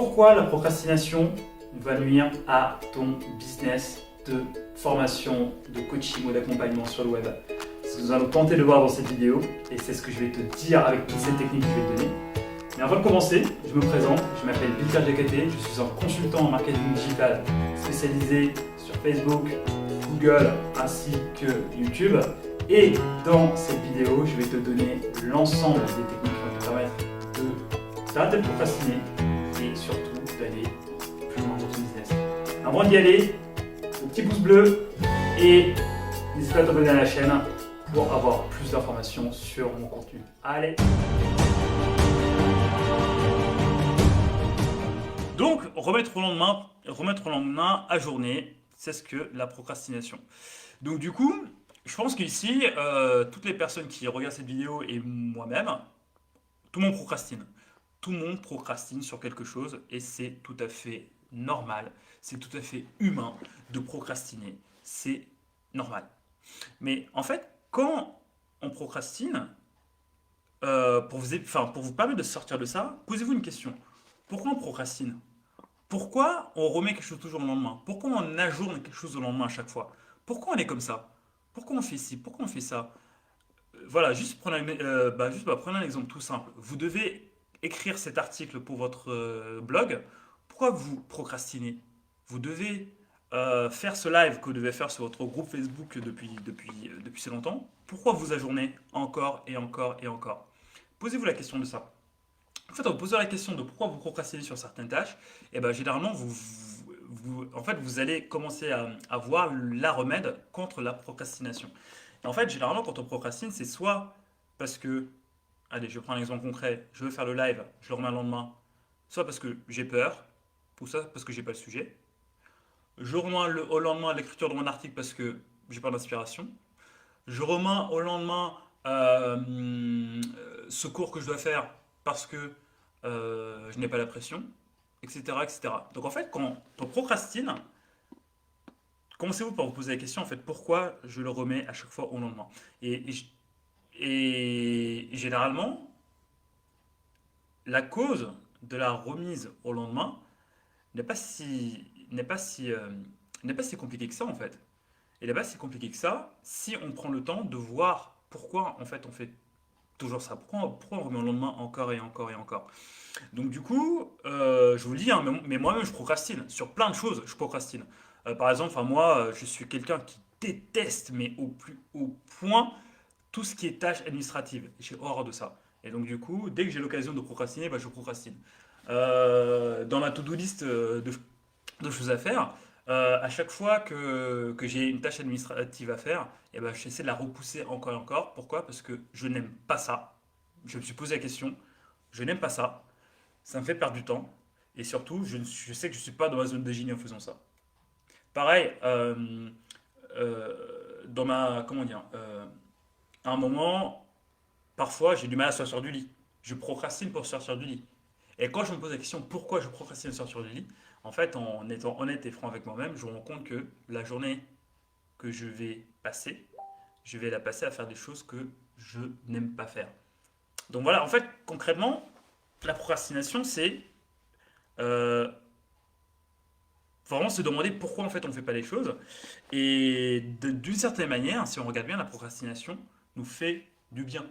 Pourquoi la procrastination va nuire à ton business de formation, de coaching ou d'accompagnement sur le web? C'est ce que nous allons tenter de voir dans cette vidéo et c'est ce que je vais te dire avec toutes ces techniques que je vais te donner. Mais avant de commencer, je me présente, je m'appelle Peter Jacquet, je suis un consultant en marketing digital spécialisé sur Facebook, Google ainsi que YouTube. Et dans cette vidéo, je vais te donner l'ensemble des techniques qui vont te permettre d'arrêter de procrastiner et surtout d'aller plus loin dans ton business. Avant d'y aller, le petit pouce bleu et n'hésite pas à t'abonner à la chaîne pour avoir plus d'informations sur mon contenu. Allez! Donc, remettre au lendemain à journée, c'est ce que la procrastination. Donc du coup, je pense qu'ici, toutes les personnes qui regardent cette vidéo et moi-même, tout le monde procrastine. Tout le monde procrastine sur quelque chose et c'est tout à fait normal, c'est tout à fait humain de procrastiner. C'est normal. Mais en fait, quand on procrastine, pour vous permettre de sortir de ça, posez-vous une question. Pourquoi on procrastine? Pourquoi on remet quelque chose toujours au lendemain? Pourquoi on ajourne quelque chose au lendemain à chaque fois? Pourquoi on est comme ça? Pourquoi on fait ci? Pourquoi on fait ça? Voilà, prenez un exemple tout simple. Vous devez écrire cet article pour votre blog. Pourquoi vous procrastinez? Vous devez faire ce live que vous devez faire sur votre groupe Facebook depuis si longtemps. Pourquoi vous ajournez encore et encore et encore? Posez-vous la question de ça. En fait, en vous posant la question de pourquoi vous procrastinez sur certaines tâches, et ben, généralement, vous allez commencer à voir la remède contre la procrastination. Et en fait, généralement, quand on procrastine, c'est soit parce que, allez, je prends un exemple concret, je veux faire le live, je le remets le lendemain, soit parce que j'ai peur, ou soit parce que j'ai pas le sujet. Je remets au lendemain l'écriture de mon article parce que j'ai pas d'inspiration. Je remets au lendemain ce cours que je dois faire parce que je n'ai pas la pression, etc., etc. Donc en fait, quand on procrastine, commencez-vous par vous poser la question, en fait, pourquoi je le remets à chaque fois au lendemain? Et généralement, la cause de la remise au lendemain n'est pas si compliquée que ça, en fait. Elle n'est pas si compliquée que ça si on prend le temps de voir pourquoi, en fait, on fait toujours ça. Pourquoi on remet au lendemain encore et encore et encore? Donc du coup, je vous le dis, hein, mais moi-même je procrastine. Sur plein de choses, je procrastine. Par exemple, enfin, moi, je suis quelqu'un qui déteste, mais au plus haut point, tout ce qui est tâches administratives. J'ai horreur de ça. Et donc du coup, dès que j'ai l'occasion de procrastiner, bah, je procrastine. Dans ma to-do list de choses à faire, à chaque fois que j'ai une tâche administrative à faire, eh ben, j'essaie de la repousser encore et encore. Pourquoi? Parce que je n'aime pas ça. Je me suis posé la question, je n'aime pas ça. Ça me fait perdre du temps. Et surtout, je sais que je ne suis pas dans ma zone de génie en faisant ça. Pareil, comment dire, à un moment, parfois, j'ai du mal à sortir du lit. Je procrastine pour sortir du lit. Et quand je me pose la question pourquoi je procrastine à sortir du lit, en fait, en étant honnête et franc avec moi-même, je me rends compte que la journée que je vais passer, je vais la passer à faire des choses que je n'aime pas faire. Donc voilà, en fait, concrètement, la procrastination, c'est euh, vraiment se demander pourquoi en fait on ne fait pas les choses. Et d'une certaine manière, si on regarde bien, la procrastination nous fait du bien.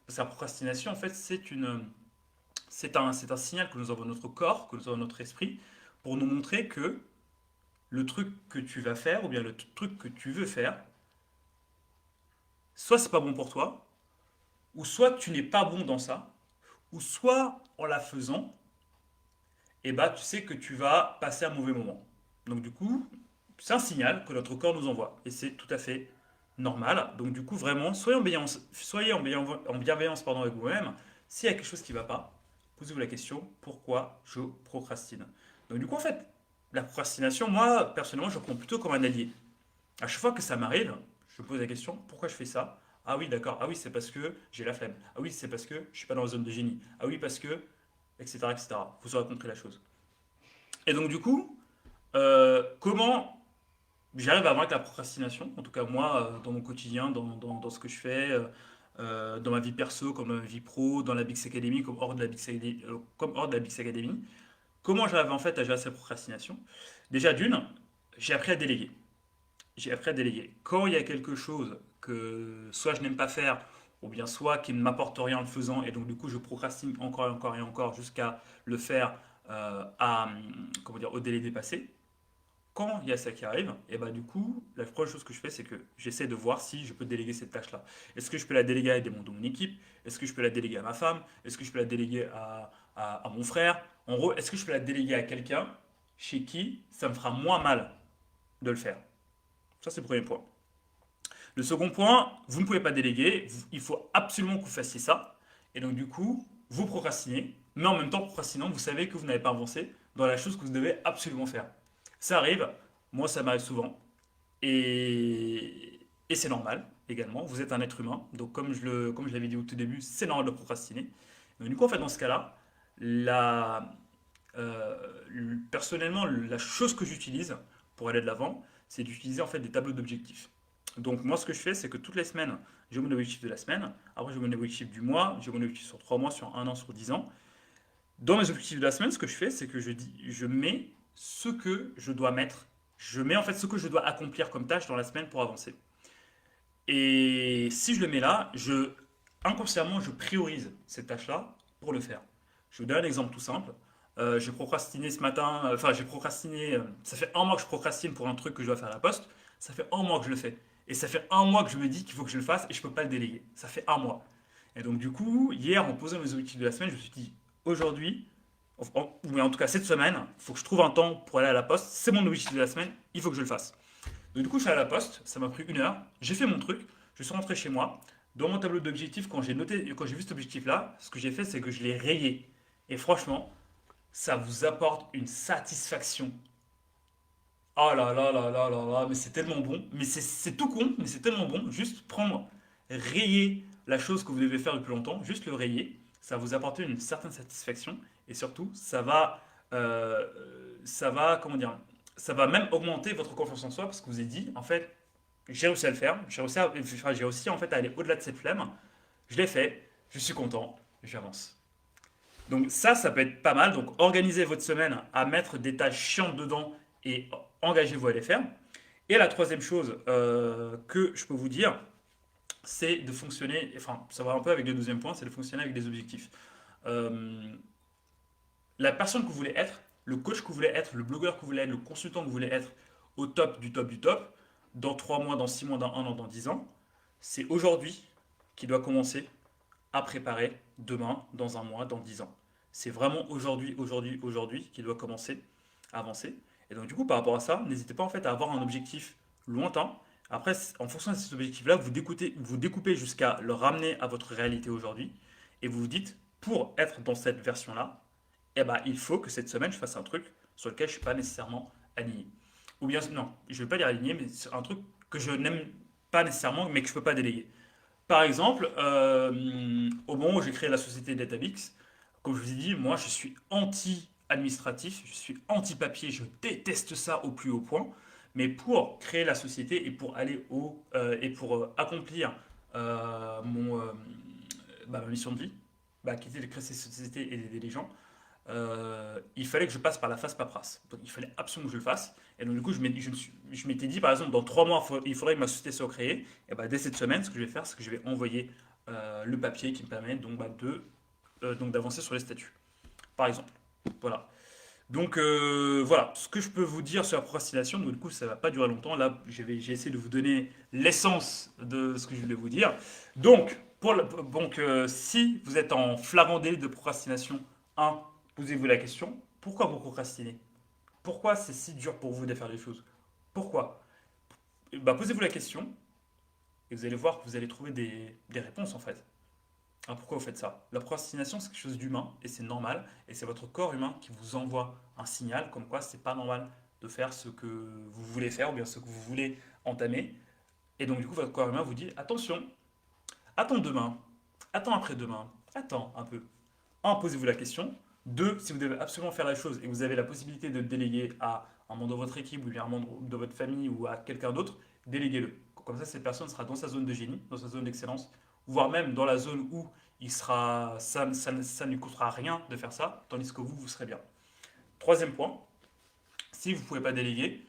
Parce que la procrastination, en fait, c'est un signal que nous avons notre corps, que nous avons notre esprit, pour nous montrer que le truc que tu vas faire, ou bien le truc que tu veux faire, soit c'est pas bon pour toi, ou soit tu n'es pas bon dans ça, ou soit en la faisant, et bah tu sais que tu vas passer un mauvais moment. Donc du coup, c'est un signal que notre corps nous envoie, et c'est tout à fait normal. Donc du coup, vraiment, en bienveillance pardon, avec vous-même. S'il y a quelque chose qui ne va pas, posez-vous la question, pourquoi je procrastine? Donc du coup, en fait, la procrastination, moi, personnellement, je prends plutôt comme un allié. À chaque fois que ça m'arrive, je me pose la question, pourquoi je fais ça? Ah oui, d'accord. Ah oui, c'est parce que j'ai la flemme. Ah oui, c'est parce que je suis pas dans la zone de génie. Ah oui, parce que, etc., etc. Vous aurez compris la chose. Et donc du coup, comment j'arrive à vaincre la procrastination? En tout cas, moi, dans mon quotidien, dans ce que je fais, dans ma vie perso, comme dans ma vie pro, dans la Bix Academy, comme hors de la Bix Academy. comment j'arrive en fait à gérer cette procrastination? Déjà d'une, j'ai appris à déléguer. J'ai appris à déléguer. Quand il y a quelque chose que soit je n'aime pas faire, ou bien soit qui ne m'apporte rien en le faisant, et donc du coup je procrastine encore et encore et encore jusqu'à le faire comment dire, au délai dépassé. Quand il y a ça qui arrive, et bah du coup, la première chose que je fais, c'est que j'essaie de voir si je peux déléguer cette tâche-là. Est-ce que je peux la déléguer à des membres de mon équipe? Est-ce que je peux la déléguer à ma femme? Est-ce que je peux la déléguer à mon frère? En gros, est-ce que je peux la déléguer à quelqu'un chez qui ça me fera moins mal de le faire? Ça, c'est le premier point. Le second point, vous ne pouvez pas déléguer, il faut absolument que vous fassiez ça. Et donc du coup, vous procrastinez, mais en même temps procrastinant, vous savez que vous n'avez pas avancé dans la chose que vous devez absolument faire. Ça arrive, moi ça m'arrive souvent, et c'est normal également, vous êtes un être humain, donc comme je l'avais dit au tout début, c'est normal de procrastiner. Donc du coup, en fait, dans ce cas-là, la, euh, personnellement, la chose que j'utilise pour aller de l'avant, c'est d'utiliser en fait des tableaux d'objectifs. Donc moi, ce que je fais, c'est que toutes les semaines, j'ai mon objectif de la semaine, après j'ai mon objectif du mois, j'ai mon objectif sur 3 mois, sur un an, sur 10 ans. Dans mes objectifs de la semaine, ce que je fais, c'est que je mets ce que je dois mettre, je mets en fait ce que je dois accomplir comme tâche dans la semaine pour avancer. Et si je le mets là, inconsciemment, je priorise cette tâche-là pour le faire. Je vous donne un exemple tout simple. J'ai procrastiné ce matin, enfin j'ai procrastiné, ça fait un mois que je procrastine pour un truc que je dois faire à la poste, ça fait un mois que je le fais. Et ça fait un mois que je me dis qu'il faut que je le fasse et je ne peux pas le déléguer. Ça fait un mois. Et donc du coup, hier, en posant mes objectifs de la semaine, je me suis dit, aujourd'hui, ou en tout cas cette semaine, il faut que je trouve un temps pour aller à la poste, c'est mon objectif de la semaine, il faut que je le fasse. Donc, du coup, je suis à la poste, ça m'a pris 1 heure, j'ai fait mon truc, je suis rentré chez moi. Dans mon tableau d'objectifs, quand j'ai vu cet objectif-là, ce que j'ai fait, c'est que je l'ai rayé. Et franchement, ça vous apporte une satisfaction. Oh là là là là là là, mais c'est tellement bon. Mais c'est tout con, mais c'est tellement bon. Juste prendre, rayer la chose que vous devez faire depuis longtemps, juste le rayer, ça va vous apporter une certaine satisfaction. Et surtout, comment dire, ça va même augmenter votre confiance en soi parce que vous avez dit, en fait, j'ai réussi à le faire, j'ai réussi en fait à aller au-delà de cette flemme. Je l'ai fait, je suis content, j'avance. Donc ça peut être pas mal. Donc organisez votre semaine à mettre des tâches chiantes dedans et engagez-vous à les faire. Et la troisième chose que je peux vous dire, c'est de fonctionner, enfin ça va un peu avec le deuxième point, c'est de fonctionner avec des objectifs. Euh, la personne que vous voulez être, le coach que vous voulez être, le blogueur que vous voulez être, le consultant que vous voulez être au top du top du top, dans 3 mois, dans 6 mois, dans un an, dans 10 ans, c'est aujourd'hui qui doit commencer à préparer demain, dans un mois, dans 10 ans. C'est vraiment aujourd'hui, aujourd'hui, aujourd'hui qui doit commencer à avancer. Et donc du coup, par rapport à ça, n'hésitez pas en fait à avoir un objectif lointain. Après, en fonction de cet objectif-là, vous découpez jusqu'à le ramener à votre réalité aujourd'hui. Et vous vous dites, pour être dans cette version-là, eh ben, il faut que cette semaine, je fasse un truc sur lequel je ne suis pas nécessairement aligné. Ou bien, non, je ne vais pas dire aligné, mais c'est un truc que je n'aime pas nécessairement, mais que je ne peux pas déléguer. Par exemple, au moment où j'ai créé la société DataBix, comme je vous ai dit, moi je suis anti-administratif, je suis anti-papier, je déteste ça au plus haut point. Mais pour créer la société et pour aller et pour accomplir ma mission de vie, qui était de créer cette société et d'aider les gens, il fallait que je passe par la phase paperasse. Donc il fallait absolument que je le fasse. Et donc du coup, je m'étais dit, par exemple, dans 3 mois, il faudrait que ma société soit créée. Et bah, dès cette semaine, ce que je vais faire, c'est que je vais envoyer le papier qui me permet donc, donc d'avancer sur les statuts. Par exemple. Voilà. Donc voilà, ce que je peux vous dire sur la procrastination, donc du coup ça va pas durer longtemps, là j'ai essayé de vous donner l'essence de ce que je voulais vous dire. Donc, si vous êtes en flagrant délit de procrastination, un, posez-vous la question, pourquoi vous procrastinez? Pourquoi c'est si dur pour vous de faire les choses? Pourquoi? Posez-vous la question et vous allez voir que vous allez trouver des réponses en fait. Alors pourquoi vous faites ça? La procrastination, c'est quelque chose d'humain et c'est normal. Et c'est votre corps humain qui vous envoie un signal comme quoi c'est pas normal de faire ce que vous voulez faire ou bien ce que vous voulez entamer. Et donc du coup, votre corps humain vous dit attention, attends demain, attends après-demain, attends un peu. Un, posez-vous la question. Deux, si vous devez absolument faire la chose et que vous avez la possibilité de le déléguer à un membre de votre équipe ou bien un membre de votre famille ou à quelqu'un d'autre, déléguez-le. Comme ça, cette personne sera dans sa zone de génie, dans sa zone d'excellence, voire même dans la zone où ça ne lui coûtera rien de faire ça, tandis que vous serez bien. Troisième point, si vous ne pouvez pas déléguer,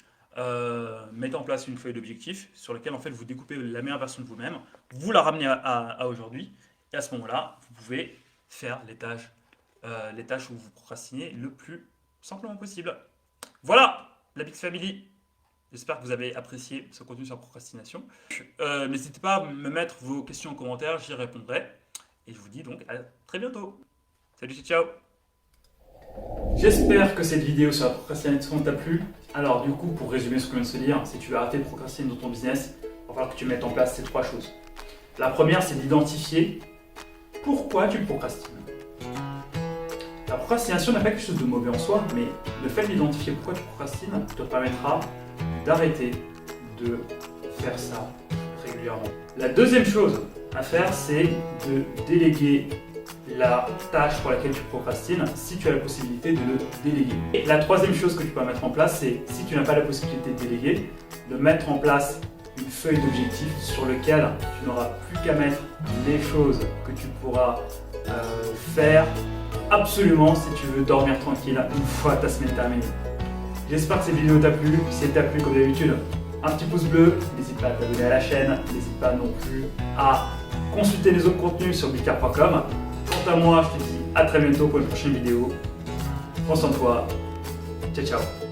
mettez en place une feuille d'objectifs sur laquelle en fait vous découpez la meilleure version de vous-même, vous la ramenez à aujourd'hui, et à ce moment-là, vous pouvez faire les tâches où vous procrastinez le plus simplement possible. Voilà, la Big Family. J'espère que vous avez apprécié ce contenu sur la procrastination. N'hésitez pas à me mettre vos questions en commentaire, j'y répondrai. Et je vous dis donc à très bientôt. Salut, ciao. J'espère que cette vidéo sur la procrastination t'a plu. Alors du coup, pour résumer ce que je viens de se dire, si tu veux arrêter de procrastiner dans ton business, il va falloir que tu mettes en place ces trois choses. La première, c'est d'identifier pourquoi tu procrastines. La procrastination n'a pas quelque chose de mauvais en soi, mais le fait d'identifier pourquoi tu procrastines te permettra d'arrêter de faire ça régulièrement. La deuxième chose à faire, c'est de déléguer la tâche pour laquelle tu procrastines si tu as la possibilité de le déléguer. Et la troisième chose que tu peux mettre en place, c'est si tu n'as pas la possibilité de déléguer, de mettre en place une feuille d'objectifs sur laquelle tu n'auras plus qu'à mettre les choses que tu pourras faire absolument si tu veux dormir tranquille une fois ta semaine terminée. J'espère que cette vidéo t'a plu. Si elle t'a plu, comme d'habitude, un petit pouce bleu, n'hésite pas à t'abonner à la chaîne, n'hésite pas non plus à consulter les autres contenus sur bicard.com. Quant à moi, je te dis à très bientôt pour une prochaine vidéo. Prends soin de toi. Ciao, ciao.